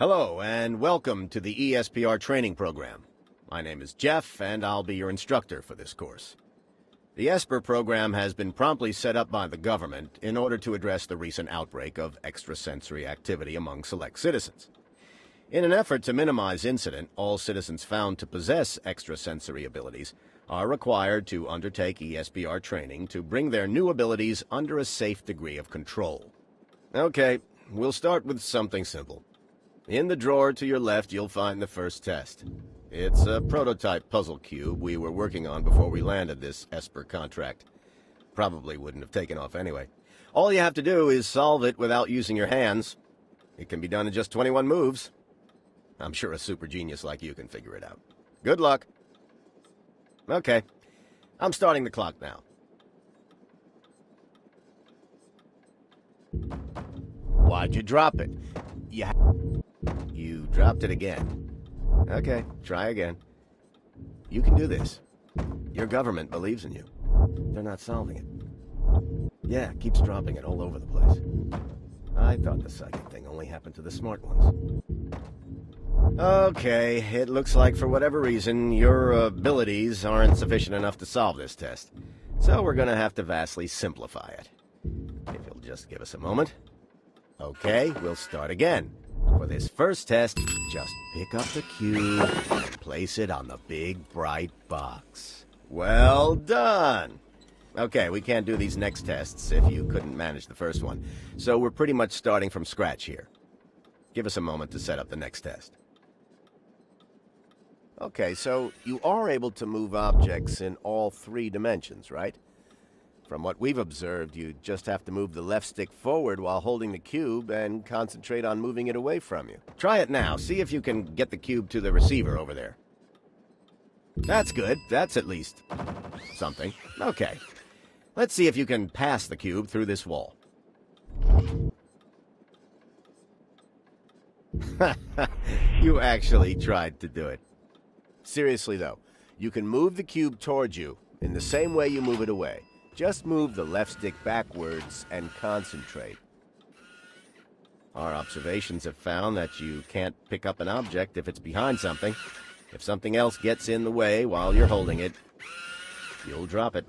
Hello, and welcome to the ESPR training program. My name is Jeff, and I'll be your instructor for this course. The Esper program has been promptly set up by the government in order to address the recent outbreak of extrasensory activity among select citizens. In an effort to minimize incident, all citizens found to possess extrasensory abilities are required to undertake ESPR training to bring their new abilities under a safe degree of control. Okay, we'll start with something simple. In the drawer to your left, you'll find the first test. It's a prototype puzzle cube we were working on before we landed this Esper contract. Probably wouldn't have taken off anyway. All you have to do is solve it without using your hands. It can be done in just 21 moves. I'm sure a super genius like you can figure it out. Good luck. Okay, I'm starting the clock now. Why'd you drop it? You dropped it again. Okay, try again. You can do this. Your government believes in you. They're not solving it. Yeah, keeps dropping it all over the place. I thought the psychic thing only happened to the smart ones. Okay, it looks like for whatever reason, your abilities aren't sufficient enough to solve this test. So we're gonna have to vastly simplify it. If you'll just give us a moment. Okay, we'll start again. For this first test, just pick up the cube and place it on the big bright box. Well done! Okay, we can't do these next tests if you couldn't manage the first one, so we're pretty much starting from scratch here. Give us a moment to set up the next test. Okay, so you are able to move objects in all 3 dimensions, right? From what we've observed, you just have to move the left stick forward while holding the cube and concentrate on moving it away from you. Try it now. See if you can get the cube to the receiver over there. That's good. That's at least something. Okay. Let's see if you can pass the cube through this wall. You actually tried to do it. Seriously, though, you can move the cube towards you in the same way you move it away. Just move the left stick backwards and concentrate. Our observations have found that you can't pick up an object if it's behind something. If something else gets in the way while you're holding it, you'll drop it.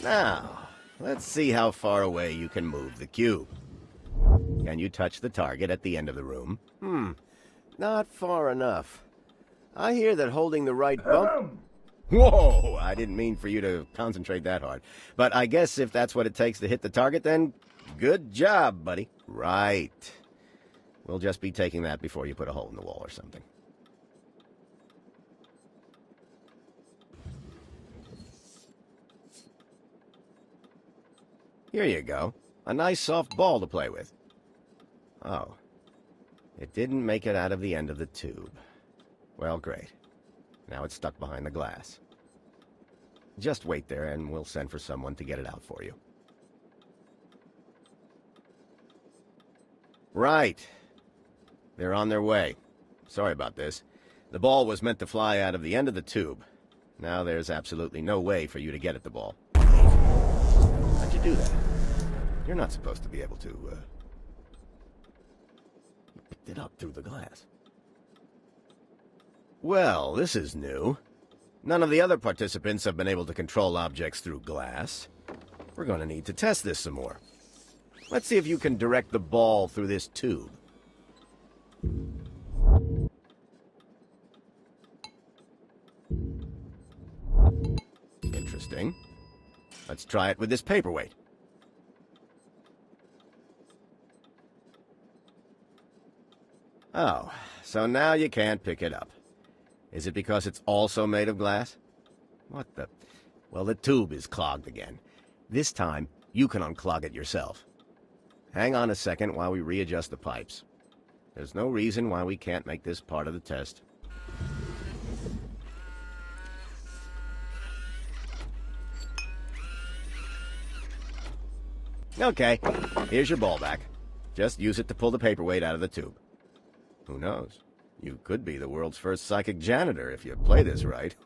Now, let's see how far away you can move the cube. Can you touch the target at the end of the room? Not far enough. I hear that holding the right bump... Whoa! I didn't mean for you to concentrate that hard. But I guess if that's what it takes to hit the target, then good job, buddy. Right. We'll just be taking that before you put a hole in the wall or something. Here you go. A nice soft ball to play with. Oh. It didn't make it out of the end of the tube. Well, great. Now it's stuck behind the glass. Just wait there and we'll send for someone to get it out for you. Right. They're on their way. Sorry about this. The ball was meant to fly out of the end of the tube. Now there's absolutely no way for you to get at the ball. How'd you do that? You're not supposed to be able to, You picked it up through the glass. Well, this is new. None of the other participants have been able to control objects through glass. We're going to need to test this some more. Let's see if you can direct the ball through this tube. Interesting. Let's try it with this paperweight. Oh, so now you can't pick it up. Is it because it's also made of glass? What the... Well, the tube is clogged again. This time, you can unclog it yourself. Hang on a second while we readjust the pipes. There's no reason why we can't make this part of the test. Okay, here's your ball back. Just use it to pull the paperweight out of the tube. Who knows? You could be the world's first psychic janitor if you play this right.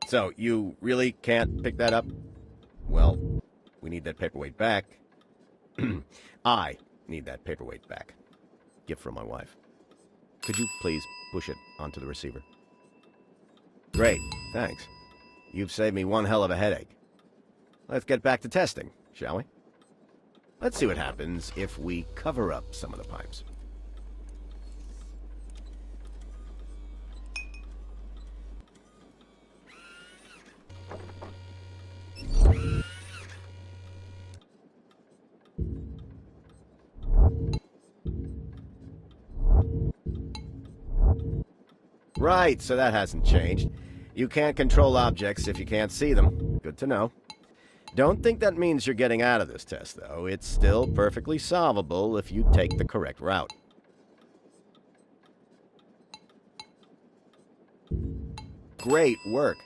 So, you really can't pick that up? Well, we need that paperweight back. I need that paperweight back. Gift from my wife. Could you please push it onto the receiver? Great, thanks. You've saved me one hell of a headache. Let's get back to testing, shall we? Let's see what happens if we cover up some of the pipes. Right, so that hasn't changed. You can't control objects if you can't see them. Good to know. Don't think that means you're getting out of this test, though. It's still perfectly solvable if you take the correct route. Great work.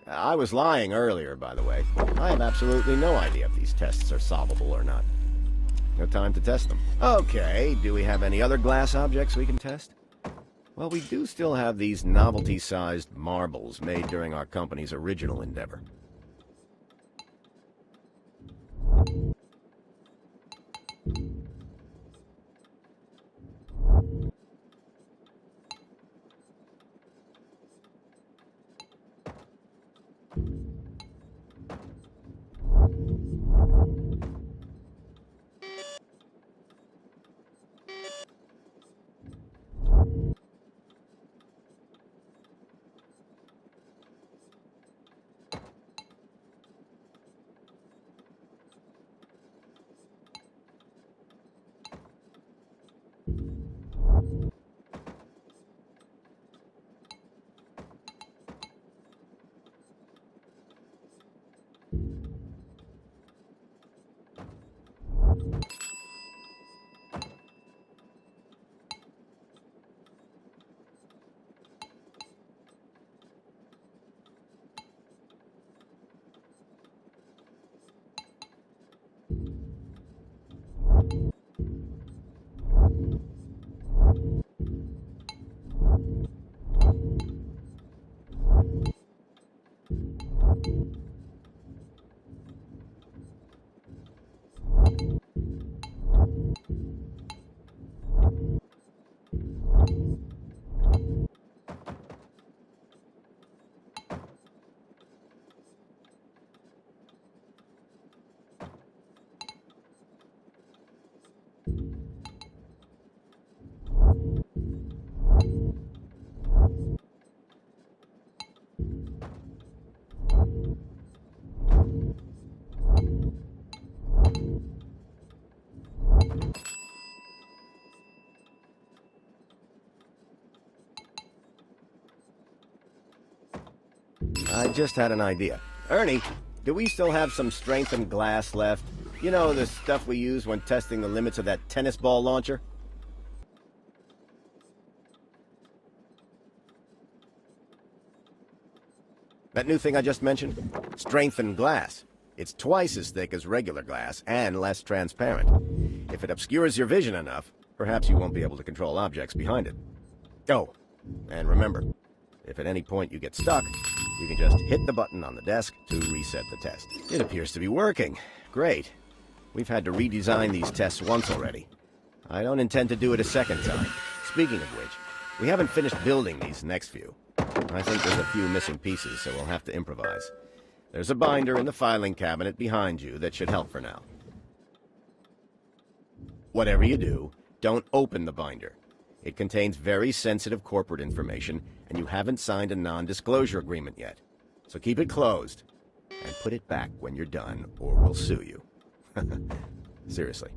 I was lying earlier, by the way. I have absolutely no idea if these tests are solvable or not. No time to test them. Okay, do we have any other glass objects we can test? Well, we do still have these novelty-sized marbles made during our company's original endeavor. I just had an idea. Ernie, do we still have some strengthened glass left? You know, the stuff we use when testing the limits of that tennis ball launcher? That new thing I just mentioned? Strengthened glass. It's twice as thick as regular glass and less transparent. If it obscures your vision enough, perhaps you won't be able to control objects behind it. Oh, and remember, if at any point you get stuck, you can just hit the button on the desk to reset the test. It appears to be working. Great. We've had to redesign these tests once already. I don't intend to do it a second time. Speaking of which, we haven't finished building these next few. I think there's a few missing pieces, so we'll have to improvise. There's a binder in the filing cabinet behind you that should help for now. Whatever you do, don't open the binder. It contains very sensitive corporate information, and you haven't signed a non-disclosure agreement yet. So keep it closed, and put it back when you're done, or we'll sue you. Seriously.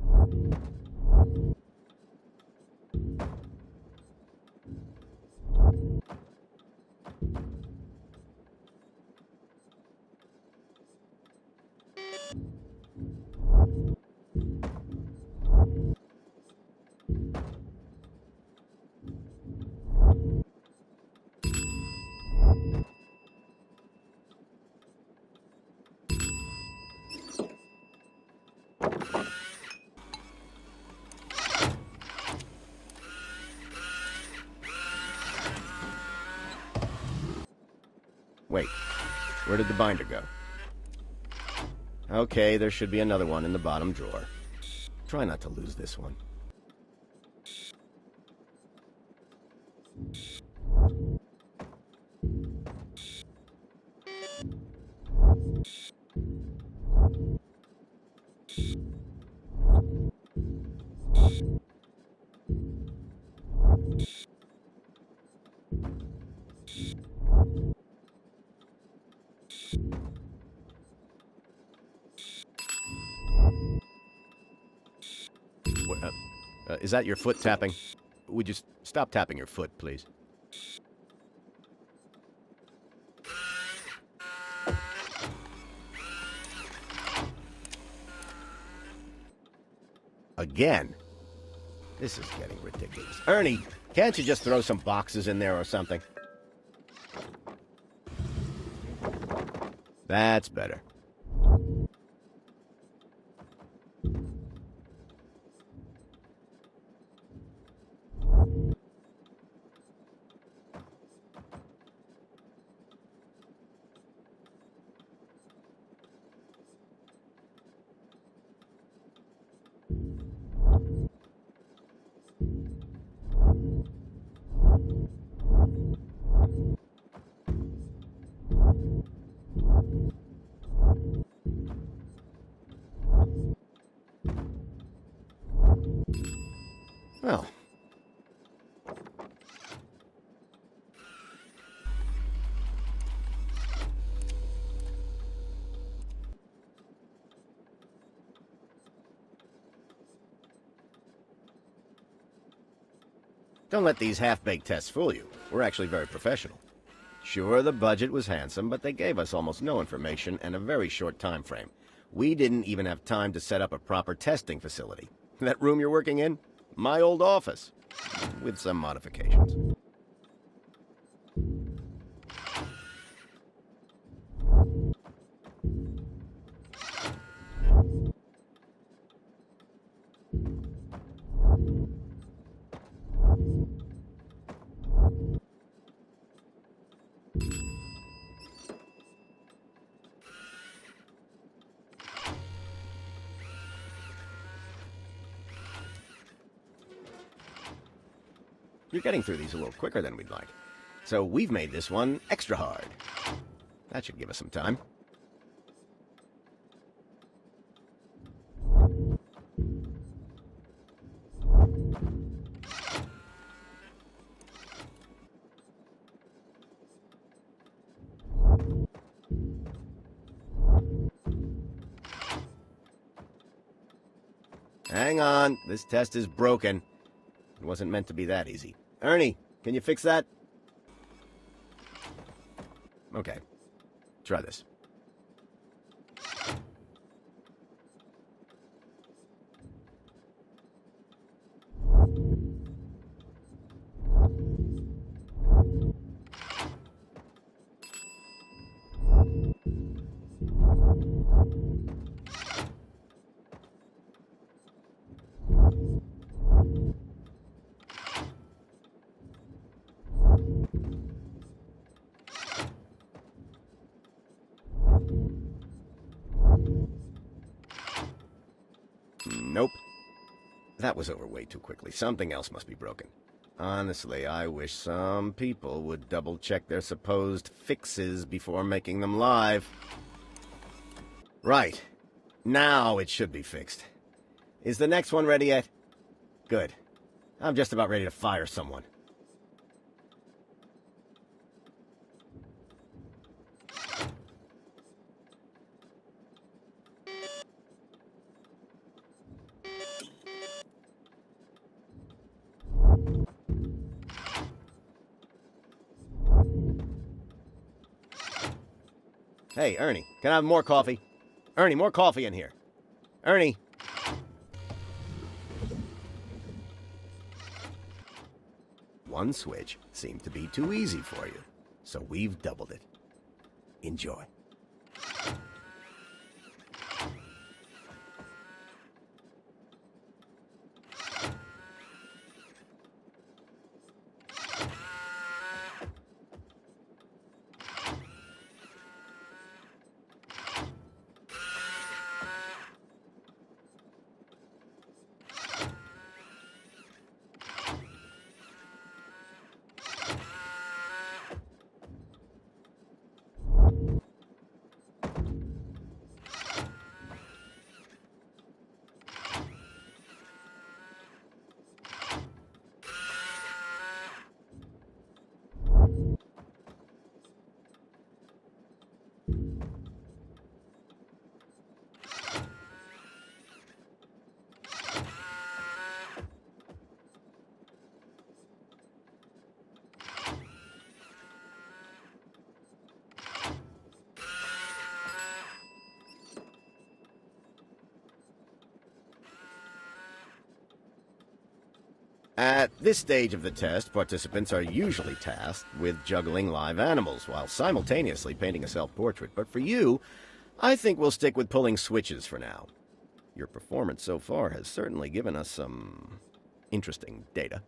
Wait, Where did the binder go? Okay, there should be another one in the bottom drawer. Try not to lose this one. Is that your foot tapping? Would you stop tapping your foot, please? Again? This is getting ridiculous. Ernie, can't you just throw some boxes in there or something? That's better. Well, don't let these half-baked tests fool you. We're actually very professional. Sure, the budget was handsome, but they gave us almost no information and a very short time frame. We didn't even have time to set up a proper testing facility. That room you're working in? My old office. With some modifications. You're getting through these a little quicker than we'd like. So we've made this one extra hard. That should give us some time. Hang on, this test is broken. It wasn't meant to be that easy. Ernie, can you fix that? Okay, try this. Nope. That was over way too quickly. Something else must be broken. Honestly, I wish some people would double-check their supposed fixes before making them live. Right. Now it should be fixed. Is the next one ready yet? Good. I'm just about ready to fire someone. Hey, Ernie, can I have more coffee? Ernie, more coffee in here. Ernie. One switch seemed to be too easy for you, so we've doubled it. Enjoy. At this stage of the test, participants are usually tasked with juggling live animals while simultaneously painting a self-portrait. But for you, I think we'll stick with pulling switches for now. Your performance so far has certainly given us some interesting data.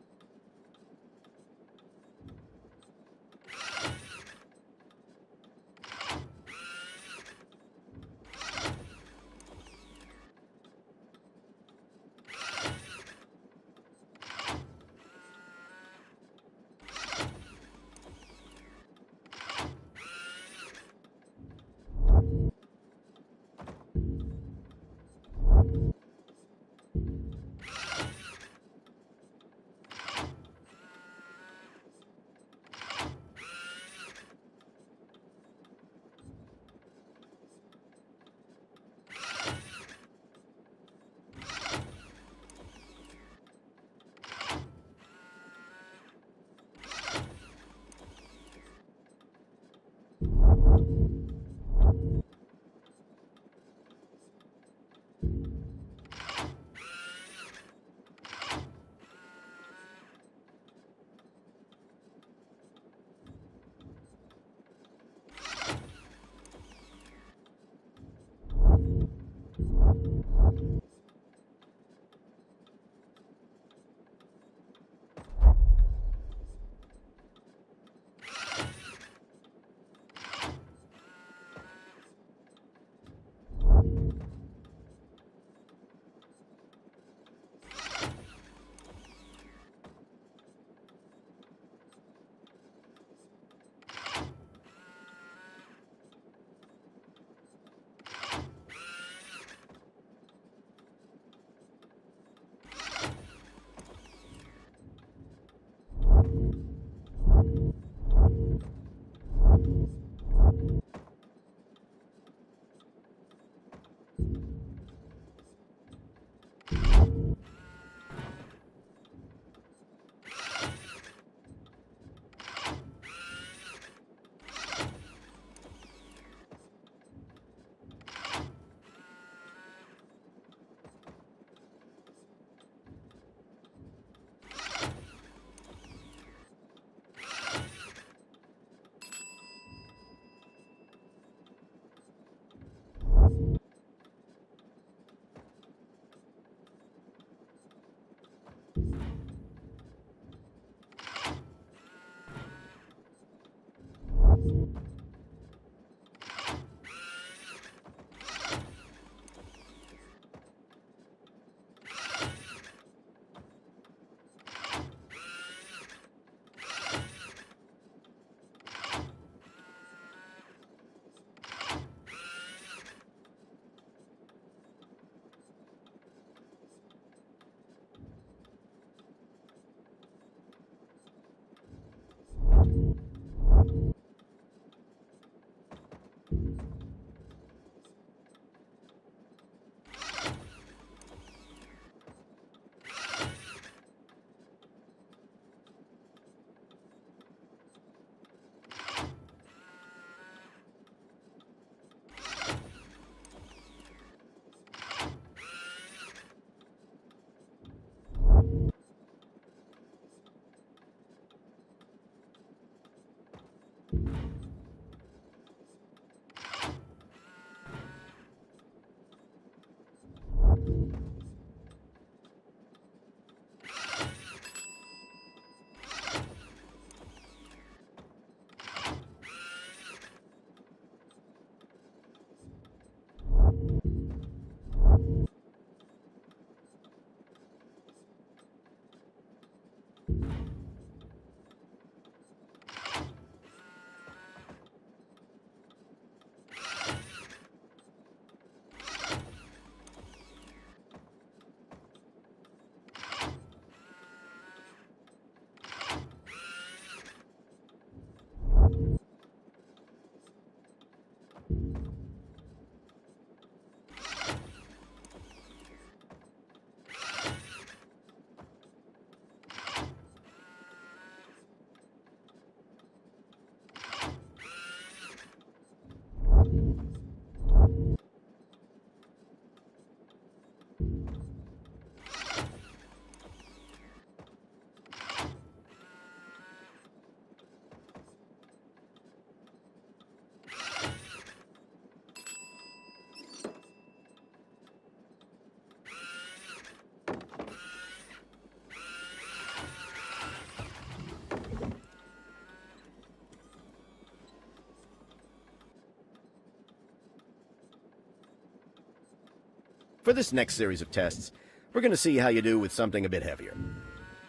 For this next series of tests, we're going to see how you do with something a bit heavier.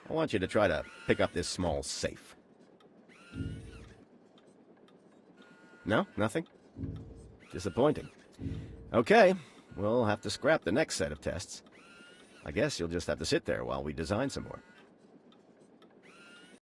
I want you to try to pick up this small safe. No? Nothing? Disappointing. Okay, we'll have to scrap the next set of tests. I guess you'll just have to sit there while we design some more.